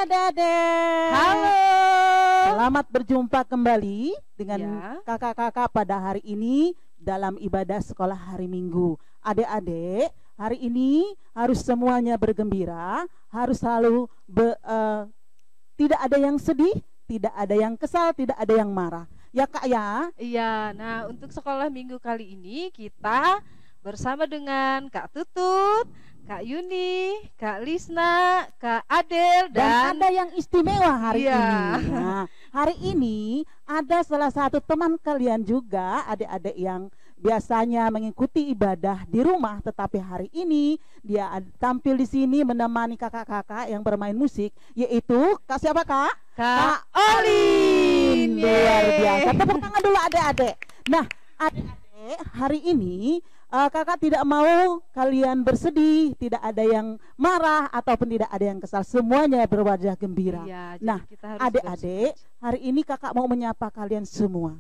adik-adik. Halo. Selamat berjumpa kembali dengan Ya. kakak-kakak pada hari ini dalam ibadah sekolah hari Minggu. Adik-adik, hari ini harus semuanya bergembira, harus selalu tidak ada yang sedih, tidak ada yang kesal, tidak ada yang marah. Ya Kak ya? Iya, nah untuk sekolah minggu kali ini kita bersama dengan Kak Tutut, Kak Yuni, Kak Lisna, Kak Adel, Dan ada yang istimewa hari Iya. ini. Nah, hari ini ada salah satu teman kalian juga, adik-adik yang biasanya mengikuti ibadah di rumah, tetapi hari ini dia tampil di sini menemani kakak-kakak yang bermain musik, yaitu Kak siapa Kak? Kak Olin. Luar Yeay. biasa. Tepuk tangan dulu adik-adik. Nah, adik-adik, hari ini kakak tidak mau kalian bersedih, tidak ada yang marah ataupun tidak ada yang kesal, semuanya berwajah gembira. Iya, jadi Nah, kita harus adik-adik, hari ini kakak mau menyapa kalian semua.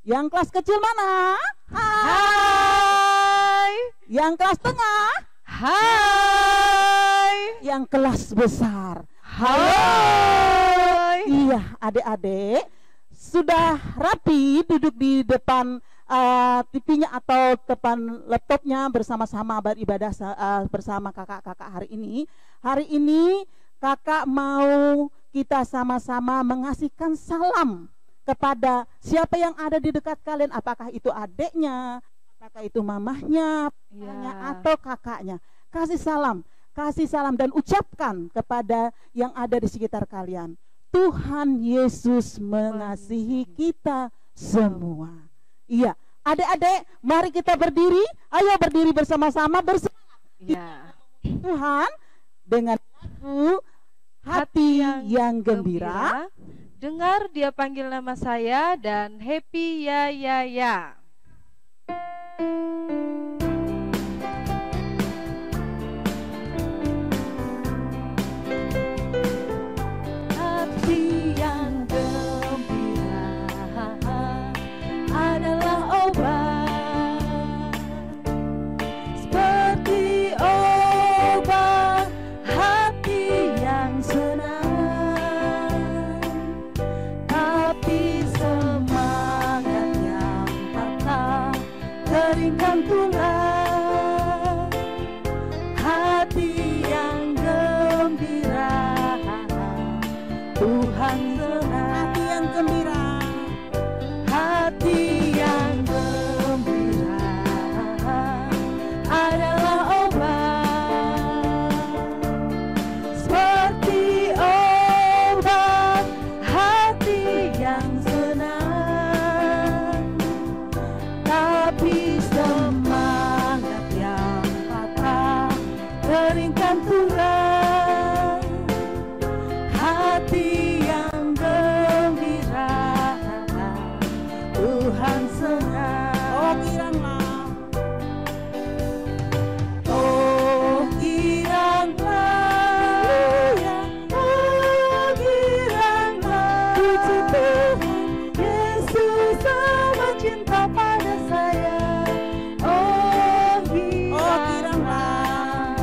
Yang kelas kecil mana? Hai. Yang kelas tengah? Hai. Yang kelas besar? Hai. Iya, adik-adik sudah rapi duduk di depan TV-nya atau depan laptopnya bersama-sama beribadah bersama kakak-kakak hari ini. Hari ini kakak mau kita sama-sama mengasihkan salam kepada siapa yang ada di dekat kalian, apakah itu adiknya, apakah itu mamahnya, papanya, atau kakaknya. Kasih salam dan ucapkan kepada yang ada di sekitar kalian. Tuhan Yesus mengasihi kita semua. Iya, adik-adik, mari kita berdiri. Ayo berdiri bersama-sama bersemangat. Iya. Tuhan dengan lagu hati yang gembira. Dengar dia panggil nama saya dan happy ya ya ya. Hati yang gembira adalah obat, seperti obat hati yang senang. Tapi semangat yang patah keringkan tulang. Hati yang gembira Tuhan senang. Hati yang gembira. Hati yang gembira adalah obat, seperti obat hati yang senang. Tapi semangat yang patah keringkan tulang. Hati yang gembira Tuhan senang. Oh giranglah. Oh giranglah, oh giranglah, puji Tuhan Yesus amat cinta pada saya. Oh giranglah,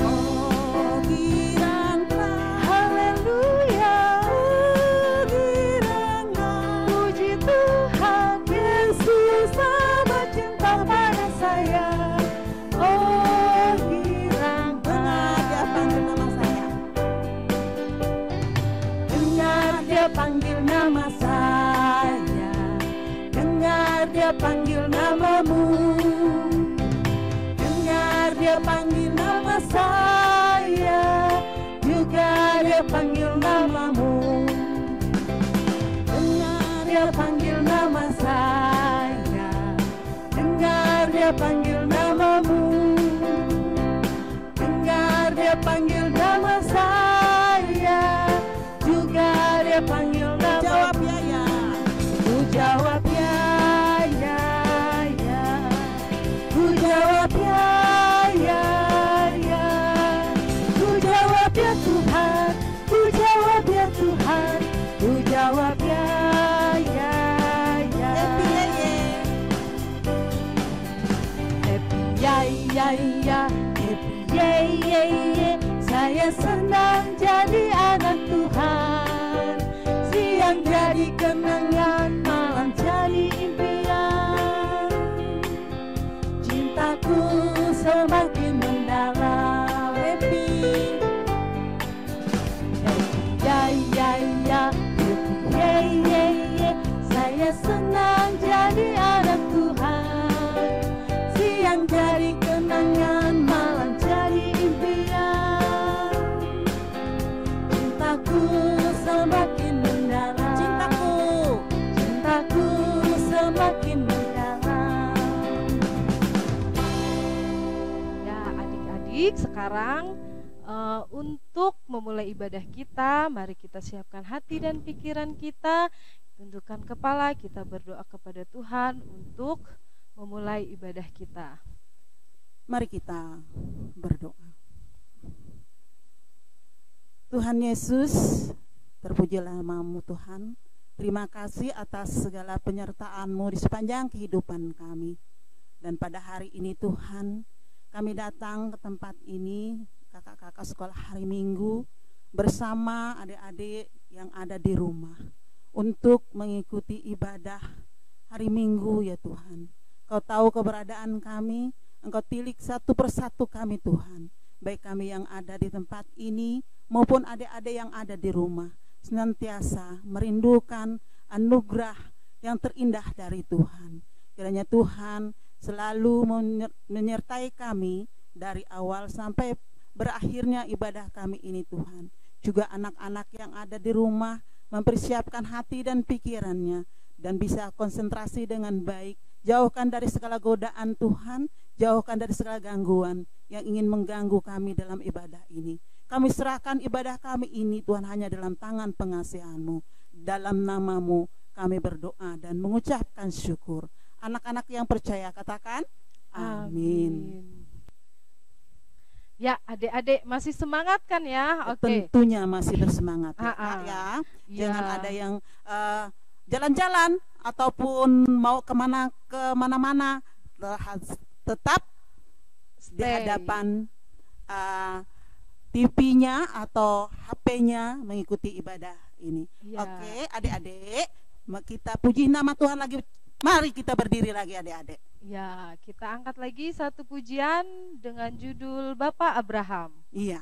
Oh giranglah. haleluya, oh giranglah, puji Tuhan Yesus amat cinta pada saya. Oh Dengar dia panggil nama saya. dengar dia panggil namamu, dengar dia panggil nama saya, juga dia panggil namamu. Dengar dia panggil nama saya, dengar dia panggil namamu, dengar dia panggil nama saya, juga dia panggil namamu. Jawab ya ya. Ku jawab ya, ya, ya. Ku jawab ya, ya, ya. Ku jawab ya Tuhan, ku jawab ya Tuhan, ku jawab ya, ya, ya. Happy ya ya. Happy ya, ya, ya. Happy ya, ya, ya. Saya senang jadi semakin mendalam. Cintaku semakin mendalam. Ya, adik-adik, sekarang untuk memulai ibadah kita, mari kita siapkan hati dan pikiran kita, tundukkan kepala, kita berdoa kepada Tuhan untuk memulai ibadah kita. Mari kita berdoa. Tuhan Yesus, terpujilah nama-Mu Tuhan. Terima kasih atas segala penyertaan-Mu di sepanjang kehidupan kami. Dan pada hari ini Tuhan, kami datang ke tempat ini, kakak-kakak sekolah hari Minggu, bersama adik-adik yang ada di rumah, untuk mengikuti ibadah hari Minggu ya Tuhan. Kau tahu keberadaan kami, Engkau tilik satu persatu kami Tuhan, baik kami yang ada di tempat ini maupun adik-adik yang ada di rumah, senantiasa merindukan anugerah yang terindah dari Tuhan. Kiranya Tuhan selalu menyertai kami dari awal sampai berakhirnya ibadah kami ini Tuhan. Juga anak-anak yang ada di rumah mempersiapkan hati dan pikirannya dan bisa konsentrasi dengan baik. Jauhkan dari segala godaan Tuhan, jauhkan dari segala gangguan yang ingin mengganggu kami dalam ibadah ini. Kami serahkan ibadah kami ini Tuhan hanya dalam tangan pengasihan-Mu. Dalam nama-Mu kami berdoa dan mengucapkan syukur. Anak-anak yang percaya katakan amin. Ya, adik-adik masih semangat kan ya? Oke. Tentunya masih bersemangat ya, Kak, ya. Jangan ada yang jalan-jalan ataupun mau kemana-mana, tetap di hadapan TV-nya atau HP-nya mengikuti ibadah ini. Oke, adik-adik, kita puji nama Tuhan lagi. Mari kita berdiri lagi adik-adik. Ya, kita angkat lagi satu pujian dengan judul Bapak Abraham. Iya.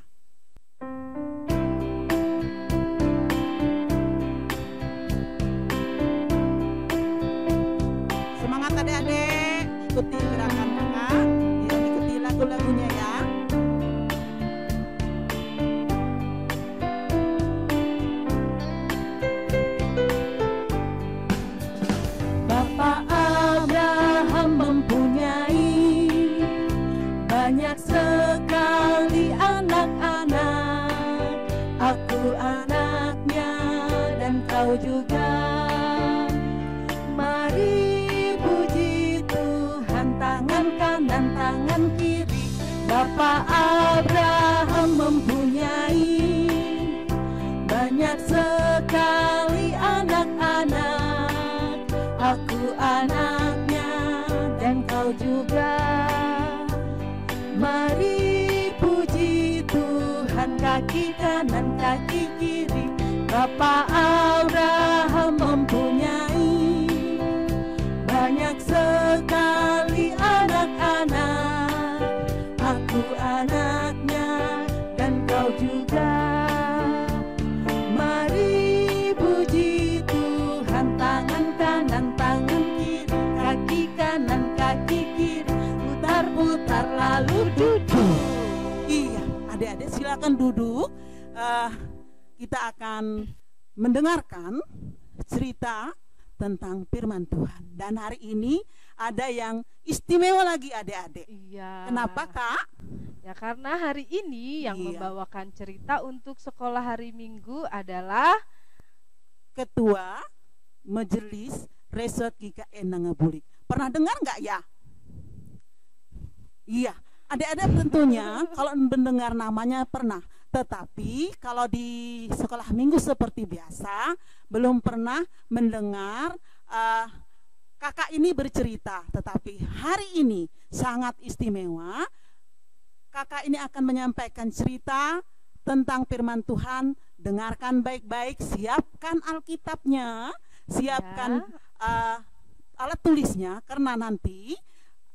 Semangat adik-adik, ikuti gerakan kakak, ikuti lagu-lagunya ya. Bapak Abraham mempunyai banyak sekali anak-anak. Aku anaknya dan kau juga. Mari puji Tuhan, tangan kanan, tangan kiri. Bapak Abraham mempunyai banyak sekali anak-anak. Aku anaknya dan kau juga. Mari puji Tuhan, kaki kanan, kaki kiri. Bapak Abraham mempunyai banyak sekali anak-anak. Aku anaknya dan kau juga. Mari puji Tuhan, tangan kanan, tangan kiri, kaki kanan, kaki kiri, putar-putar lalu duduk. Iya, adik-adik silakan duduk. Kita akan mendengarkan cerita tentang firman Tuhan. Dan hari ini ada yang istimewa lagi adik-adik. Iya. Kenapa Kak? Ya, karena hari ini yang Iya. membawakan cerita untuk sekolah hari Minggu adalah Ketua Majelis Resort GKN Nangabulik. Pernah dengar nggak ya? Iya, adik-adik tentunya kalau mendengar namanya pernah. Tetapi kalau di sekolah minggu seperti biasa belum pernah mendengar kakak ini bercerita. Tetapi hari ini sangat istimewa. Kakak ini akan menyampaikan cerita tentang firman Tuhan. Dengarkan baik-baik, siapkan Alkitabnya, siapkan alat tulisnya, karena nanti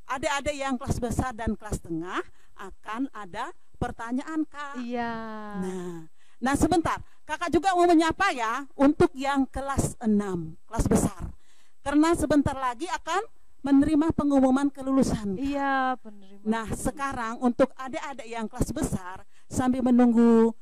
adik-adik yang kelas besar dan kelas tengah akan ada pertanyaan Kak. iya. Nah sebentar, kakak juga mau menyapa ya untuk yang kelas 6, kelas besar. Karena sebentar lagi akan menerima pengumuman kelulusan. Iya, penerimaan. Nah sekarang untuk adik-adik yang kelas besar, sambil menunggu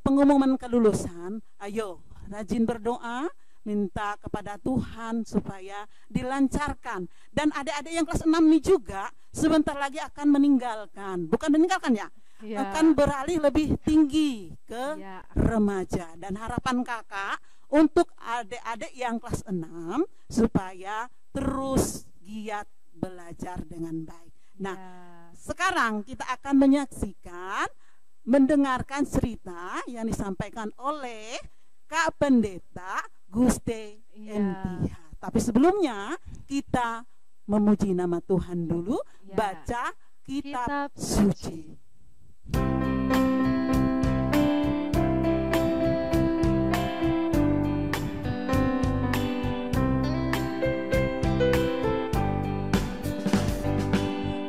pengumuman kelulusan, ayo rajin berdoa, minta kepada Tuhan supaya dilancarkan. Dan adik-adik yang kelas 6 ini juga sebentar lagi akan meninggalkan, bukan meninggalkan ya, akan beralih lebih tinggi ke remaja. Dan harapan kakak untuk adik-adik yang kelas 6 supaya terus giat belajar dengan baik. Nah, sekarang kita akan mendengarkan cerita yang disampaikan oleh Kak Pendeta Guste Entia. Tapi sebelumnya kita memuji nama Tuhan dulu, baca kitab suci.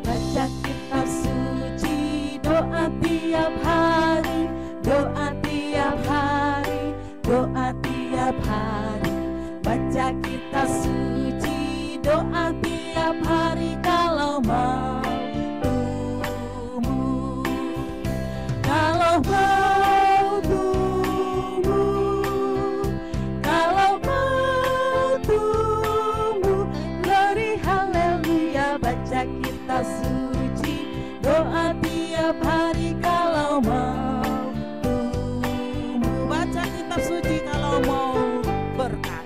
Baca kitab suci, doa tiap hari, doa tiap hari, doa tiap hari. Baca kitab suci, doa tiap hari kalau mau tumbuh, kalau mau tumbuh, kalau mau tumbuh. Glory haleluya. Baca kitab suci, doa tiap hari kalau mau tumbuh. Baca kitab suci kalau mau berkat.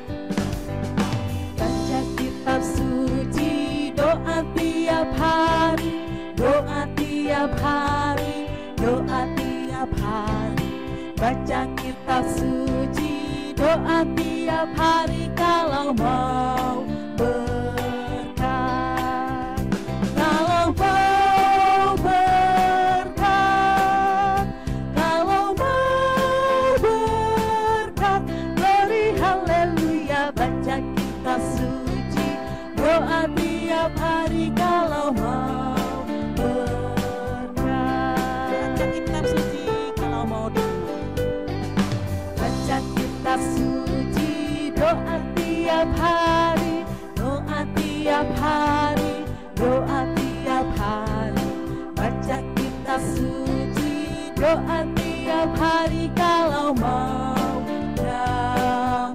Baca kitab suci, doa tiap hari, doa tiap hari, doa tiap hari. Baca kitab suci, doa tiap hari kalau mau berkat, kalau mau berkat, kalau mau berkat. Glory haleluya. Baca kitab suci, doa tiap hari kalau mau berkat. Baca kitab suci kalau mau Baca kitab suci, doa tiap hari, doa tiap hari, doa tiap hari. Baca kitab suci, doa tiap hari kalau mau damai,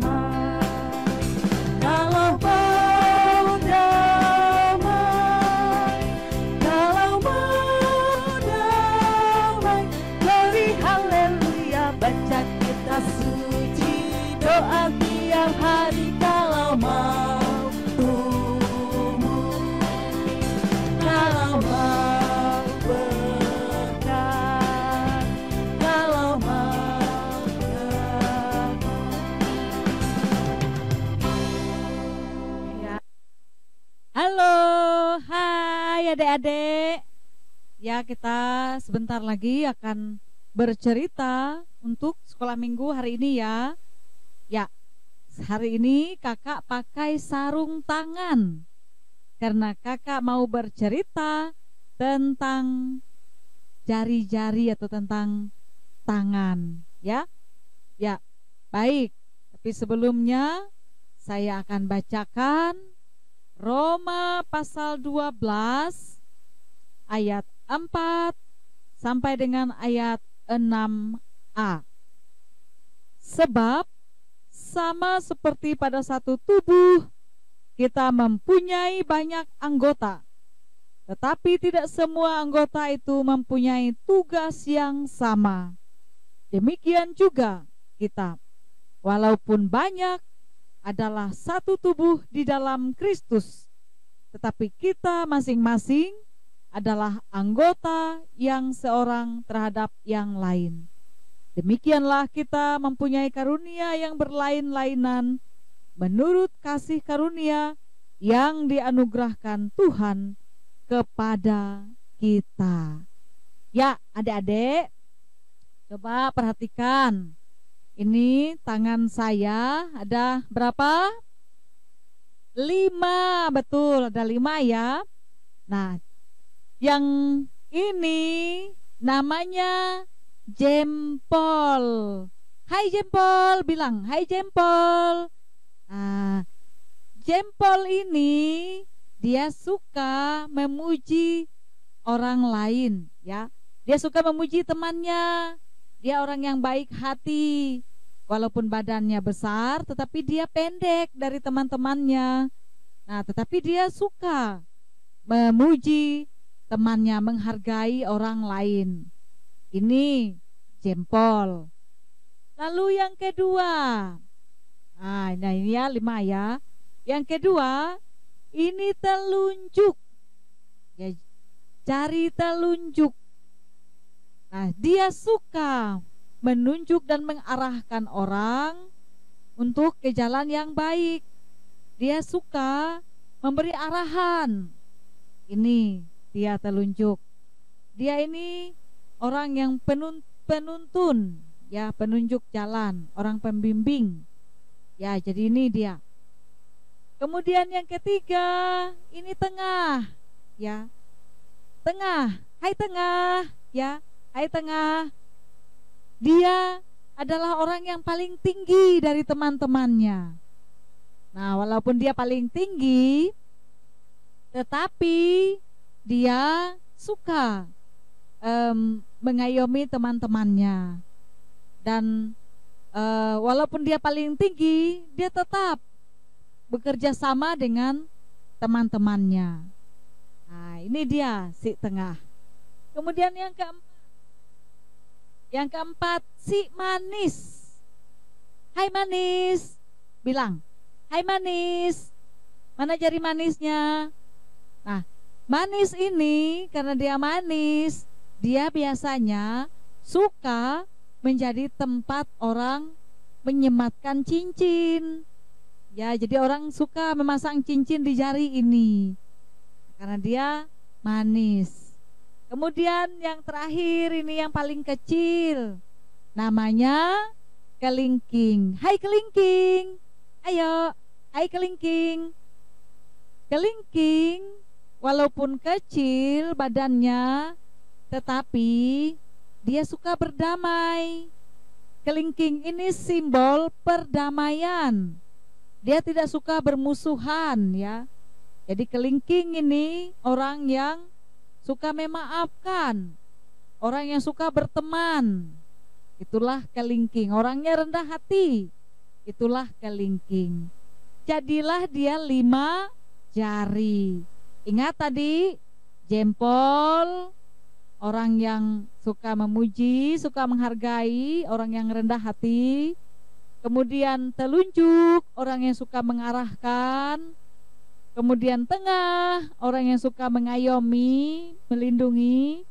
kalau mau damai, kalau mau damai. Glory haleluya. Baca kitab suci, doa tiap hari kalau mau tumbuh, kalau mau berkat, kalau mau damai. Halo, hai adik-adik. Ya, kita sebentar lagi akan bercerita untuk sekolah minggu hari ini ya. Ya, hari ini kakak pakai sarung tangan karena kakak mau bercerita tentang jari-jari atau tentang tangan ya. Ya, baik. Tapi sebelumnya saya akan bacakan Roma pasal 12 ayat 4 sampai dengan ayat 6a. Sebab sama seperti pada satu tubuh kita mempunyai banyak anggota, tetapi tidak semua anggota itu mempunyai tugas yang sama. Demikian juga kita, walaupun banyak, adalah satu tubuh di dalam Kristus, tetapi kita masing-masing adalah anggota yang seorang terhadap yang lain. Demikianlah kita mempunyai karunia yang berlain-lainan menurut kasih karunia yang dianugerahkan Tuhan kepada kita. Ya, adik-adik, coba perhatikan. Ini tangan saya ada berapa? 5, betul, ada 5 ya. Nah, yang ini namanya jempol. Hai jempol, bilang hai jempol. Nah, jempol ini dia suka memuji orang lain ya. Dia suka memuji temannya. Dia orang yang baik hati. Walaupun badannya besar, tetapi dia pendek dari teman-temannya. Nah, tetapi dia suka memuji temannya, menghargai orang lain. Ini jempol. Lalu yang kedua, nah ini ya 5 ya. Yang kedua, ini telunjuk. Ya, jari telunjuk. Nah, dia suka menunjuk dan mengarahkan orang untuk ke jalan yang baik. Dia suka memberi arahan. Ini dia telunjuk. Dia ini orang yang penuntun, ya, penunjuk jalan, orang pembimbing. Ya, jadi ini dia. Kemudian yang ketiga, ini tengah, ya. Tengah, hai tengah, ya. Hai tengah. Dia adalah orang yang paling tinggi dari teman-temannya. Nah, walaupun dia paling tinggi, tetapi dia suka mengayomi teman-temannya. Dan walaupun dia paling tinggi, dia tetap bekerja sama dengan teman-temannya. Nah, ini dia si tengah. Kemudian yang keempat, si manis. Hai manis. Bilang, hai manis. Mana jari manisnya? Nah, manis ini karena dia manis, dia biasanya suka menjadi tempat orang menyematkan cincin. Ya, jadi orang suka memasang cincin di jari ini karena dia manis. Kemudian yang terakhir ini yang paling kecil, namanya kelingking. Hai kelingking, ayo, hai kelingking. Kelingking walaupun kecil badannya, tetapi dia suka berdamai. Kelingking ini simbol perdamaian. Dia tidak suka bermusuhan, ya. Jadi kelingking ini orang yang suka memaafkan, orang yang suka berteman. Itulah kelingking. Orangnya rendah hati. Itulah kelingking. Jadilah dia 5 jari. Ingat tadi, jempol, orang yang suka memuji, suka menghargai, orang yang rendah hati. Kemudian telunjuk, orang yang suka mengarahkan. Kemudian tengah, orang yang suka mengayomi, melindungi.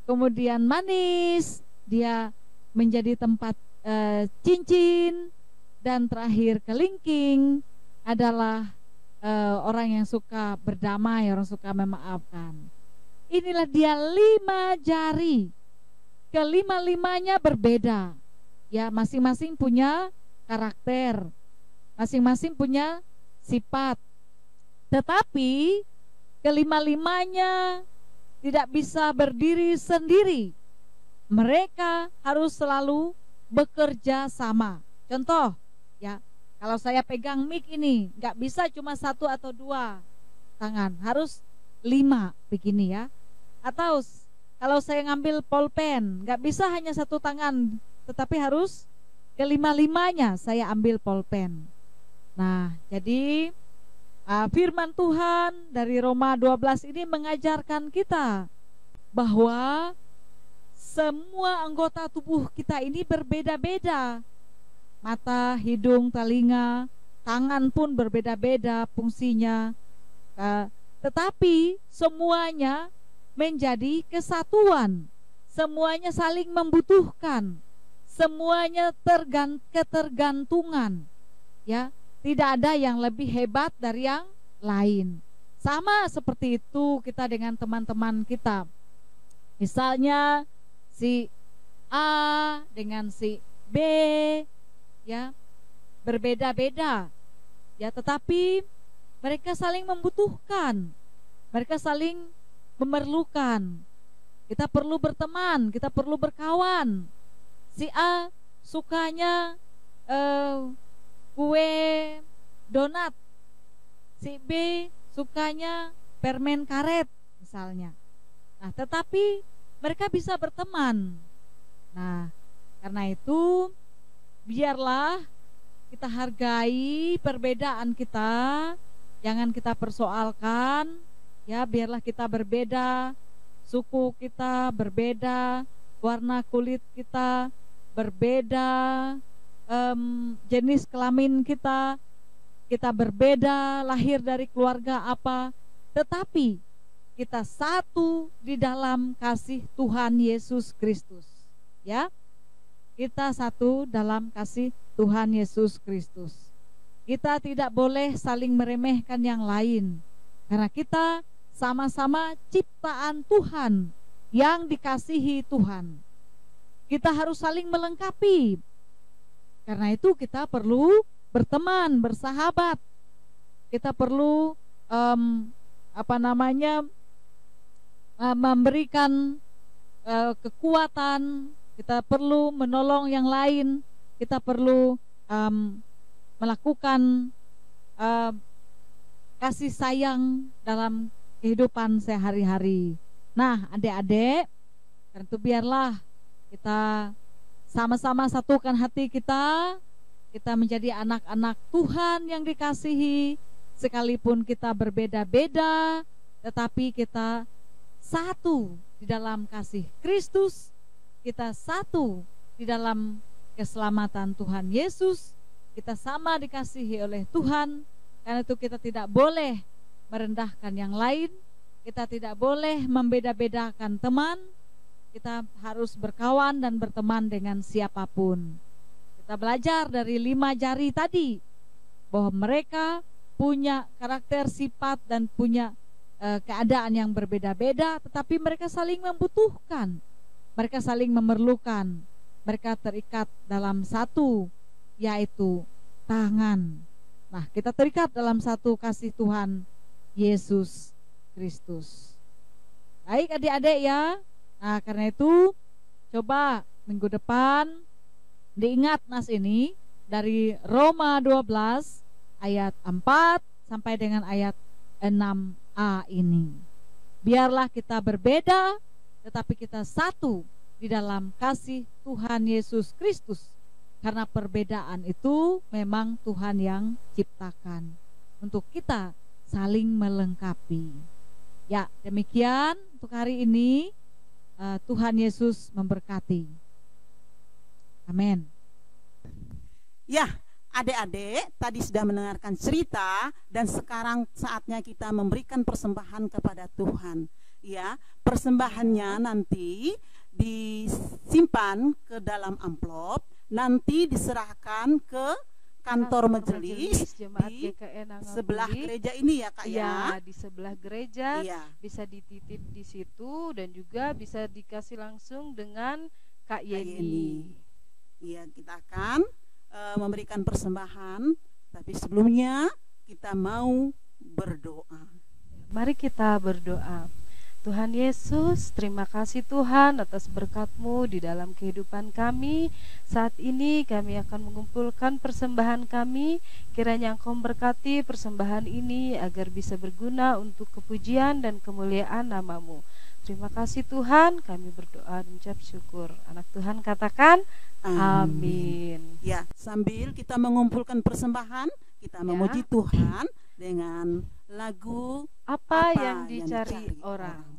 Kemudian manis, dia menjadi tempat cincin. Dan terakhir kelingking adalah orang yang suka berdamai, orang suka memaafkan. Inilah dia 5 jari. Kelima-limanya berbeda. Ya, masing-masing punya karakter, masing-masing punya sifat. Tetapi kelima-limanya tidak bisa berdiri sendiri. Mereka harus selalu bekerja sama. Contoh, ya, kalau saya pegang mic ini, nggak bisa cuma 1 atau 2 tangan, harus 5 begini ya. Atau kalau saya ngambil pulpen, nggak bisa hanya 1 tangan, tetapi harus kelima-limanya saya ambil pulpen. Nah, jadi firman Tuhan dari Roma 12 ini mengajarkan kita bahwa semua anggota tubuh kita ini berbeda-beda. Mata, hidung, telinga, tangan pun berbeda-beda fungsinya. Tetapi semuanya menjadi kesatuan. Semuanya saling membutuhkan. Semuanya ketergantungan. Ya, tidak ada yang lebih hebat dari yang lain. Sama seperti itu kita dengan teman-teman kita. Misalnya si A dengan si B, ya, berbeda-beda. Ya, tetapi mereka saling membutuhkan. Mereka saling memerlukan. Kita perlu berteman, kita perlu berkawan. Si A sukanya kue donat, si B sukanya permen karet misalnya. Nah, tetapi mereka bisa berteman. Nah, karena itu biarlah kita hargai perbedaan kita, jangan kita persoalkan, ya biarlah kita berbeda, suku kita berbeda, warna kulit kita berbeda, jenis kelamin kita berbeda, lahir dari keluarga apa, tetapi kita satu di dalam kasih Tuhan Yesus Kristus. Ya, kita satu dalam kasih Tuhan Yesus Kristus. Kita tidak boleh saling meremehkan yang lain, karena kita sama-sama ciptaan Tuhan yang dikasihi Tuhan. Kita harus saling melengkapi. Karena itu kita perlu berteman, bersahabat. Kita perlu memberikan kekuatan. Kita perlu menolong yang lain. Kita perlu melakukan kasih sayang dalam kehidupan sehari-hari. Nah, adik-adik, tentu biarlah kita sama-sama satukan hati kita. Kita menjadi anak-anak Tuhan yang dikasihi, sekalipun kita berbeda-beda, tetapi kita satu di dalam kasih Kristus. Kita satu di dalam keselamatan Tuhan Yesus. Kita sama dikasihi oleh Tuhan. Karena itu kita tidak boleh merendahkan yang lain. Kita tidak boleh membeda-bedakan teman. Kita harus berkawan dan berteman dengan siapapun. Kita belajar dari 5 jari tadi bahwa mereka punya karakter, sifat, dan punya keadaan yang berbeda-beda, tetapi mereka saling membutuhkan, mereka saling memerlukan, mereka terikat dalam satu, yaitu tangan. Nah, kita terikat dalam satu kasih Tuhan Yesus Kristus. Baik adik-adik ya. Nah, karena itu coba minggu depan diingat nas ini dari Roma 12 ayat 4 sampai dengan ayat 6a ini. Biarlah kita berbeda, tetapi kita satu di dalam kasih Tuhan Yesus Kristus. Karena perbedaan itu memang Tuhan yang ciptakan untuk kita saling melengkapi. Ya, demikian untuk hari ini. Tuhan Yesus memberkati. Amin. Ya, adik-adik tadi sudah mendengarkan cerita, dan sekarang saatnya kita memberikan persembahan kepada Tuhan. Ya, persembahannya nanti disimpan ke dalam amplop, nanti diserahkan ke kantor majelis Jemaat di GKN Nangapuli. sebelah gereja ini ya Kak ya. Ya, di sebelah gereja. Iya. Bisa dititip di situ dan juga bisa dikasih langsung dengan Kak Yeni. Iya, kita akan memberikan persembahan, tapi sebelumnya kita mau berdoa. Mari kita berdoa. Tuhan Yesus, terima kasih Tuhan atas berkat-Mu di dalam kehidupan kami. Saat ini kami akan mengumpulkan persembahan kami. Kiranya Engkau berkati persembahan ini agar bisa berguna untuk kepujian dan kemuliaan nama-Mu. Terima kasih Tuhan, kami berdoa dan ucap syukur. Anak Tuhan katakan amin. Ya, sambil kita mengumpulkan persembahan, kita memuji Tuhan dengan lagu Apa yang dicari orang.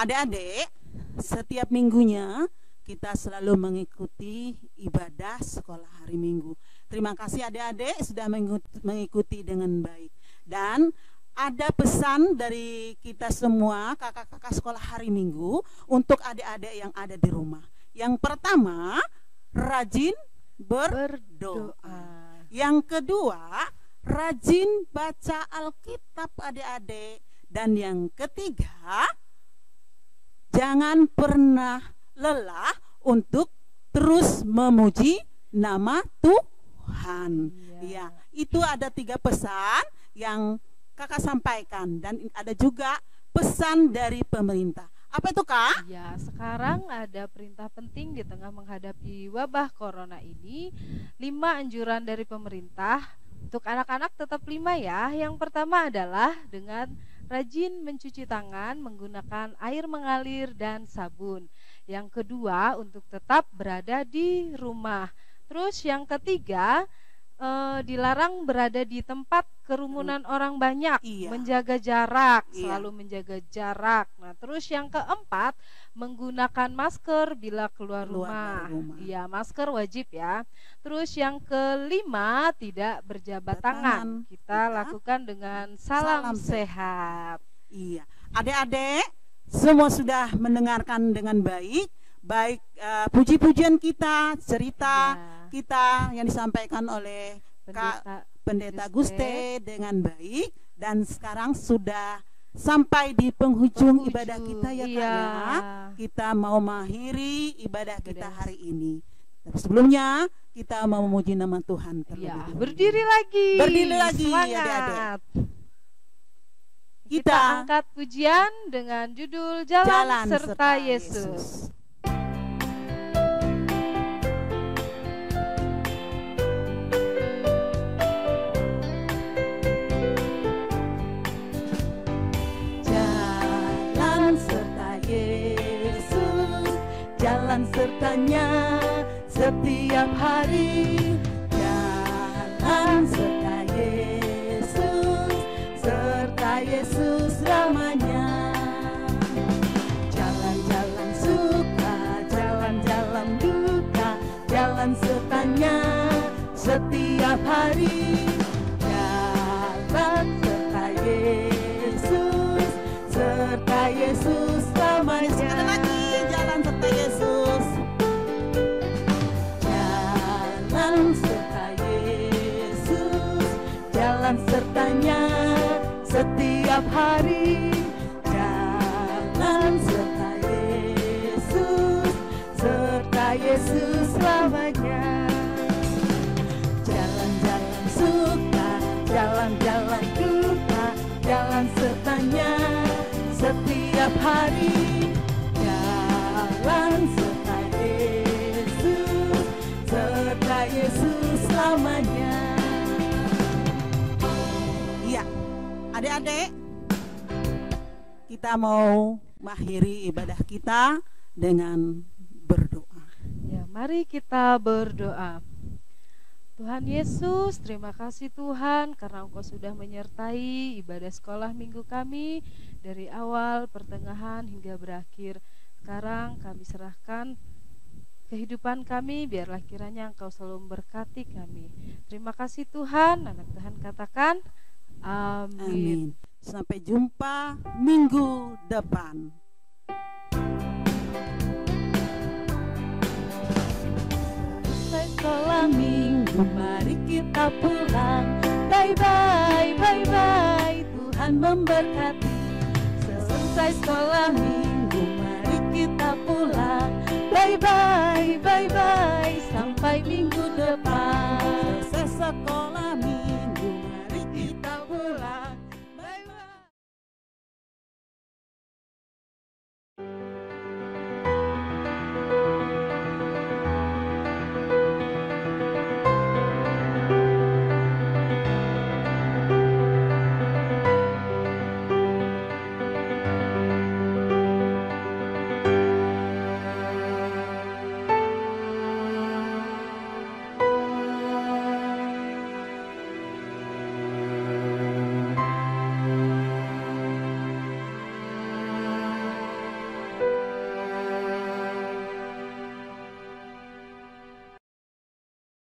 adik-adik, setiap minggunya kita selalu mengikuti ibadah sekolah hari Minggu. Terima kasih adik-adik sudah mengikuti dengan baik. Dan ada pesan dari kita semua kakak-kakak sekolah hari Minggu untuk adik-adik yang ada di rumah. Yang pertama, rajin berdoa. Yang kedua, rajin baca Alkitab adik-adik. Dan yang ketiga, jangan pernah lelah untuk terus memuji nama Tuhan. Ya, itu ada 3 pesan yang kakak sampaikan. Dan ada juga pesan dari pemerintah. Apa itu Kak? Ya, sekarang ada perintah penting di tengah menghadapi wabah corona ini. 5 anjuran dari pemerintah. Untuk anak-anak tetap 5 ya. Yang pertama adalah dengan rajin mencuci tangan menggunakan air mengalir dan sabun. Yang kedua, untuk tetap berada di rumah. Terus yang ketiga, dilarang berada di tempat kerumunan orang banyak, menjaga jarak, selalu menjaga jarak. Nah, terus yang keempat, menggunakan masker bila keluar rumah. Iya, masker wajib ya. Terus yang kelima, tidak berjabat tangan. Kita lakukan dengan salam sehat. Iya, adik-adik semua sudah mendengarkan dengan baik. Baik puji-pujian kita, cerita kita yang disampaikan oleh Pendeta Guste dengan baik. Dan sekarang sudah sampai di penghujung ibadah kita ya Kak ya. Kita mau mengakhiri ibadah kita hari ini. Tapi sebelumnya kita mau memuji nama Tuhan terlebih dahulu. Berdiri lagi. Berdiri lagi adik-adik. Kita angkat pujian dengan judul Jalan serta Yesus. Jalan sertanya setiap hari, jalan serta Yesus lamanya. Jalan-jalan suka, jalan-jalan duka, jalan sertanya setiap hari, jalan serta Yesus lamanya. jalan serta Yesus. Jalan serta Yesus, jalan sertanya setiap hari, jalan serta Yesus lamanya. Jalan-jalan suka, jalan-jalan duka, jalan sertanya setiap hari, jalan serta Yesus lamanya. Iya, adik-adik, kita mau mengakhiri ibadah kita dengan berdoa. Ya, mari kita berdoa. Tuhan Yesus, terima kasih Tuhan karena Engkau sudah menyertai ibadah sekolah minggu kami dari awal, pertengahan hingga berakhir. Sekarang kami serahkan kehidupan kami, biarlah kiranya Engkau selalu memberkati kami. Terima kasih Tuhan, anak Tuhan katakan amin. Sampai jumpa minggu depan. Selesai sekolah minggu, mari kita pulang. Bye bye, bye bye, Tuhan memberkati. Selesai sekolah minggu, mari kita pulang. Bye bye, bye bye, sampai minggu depan. Selesai sekolah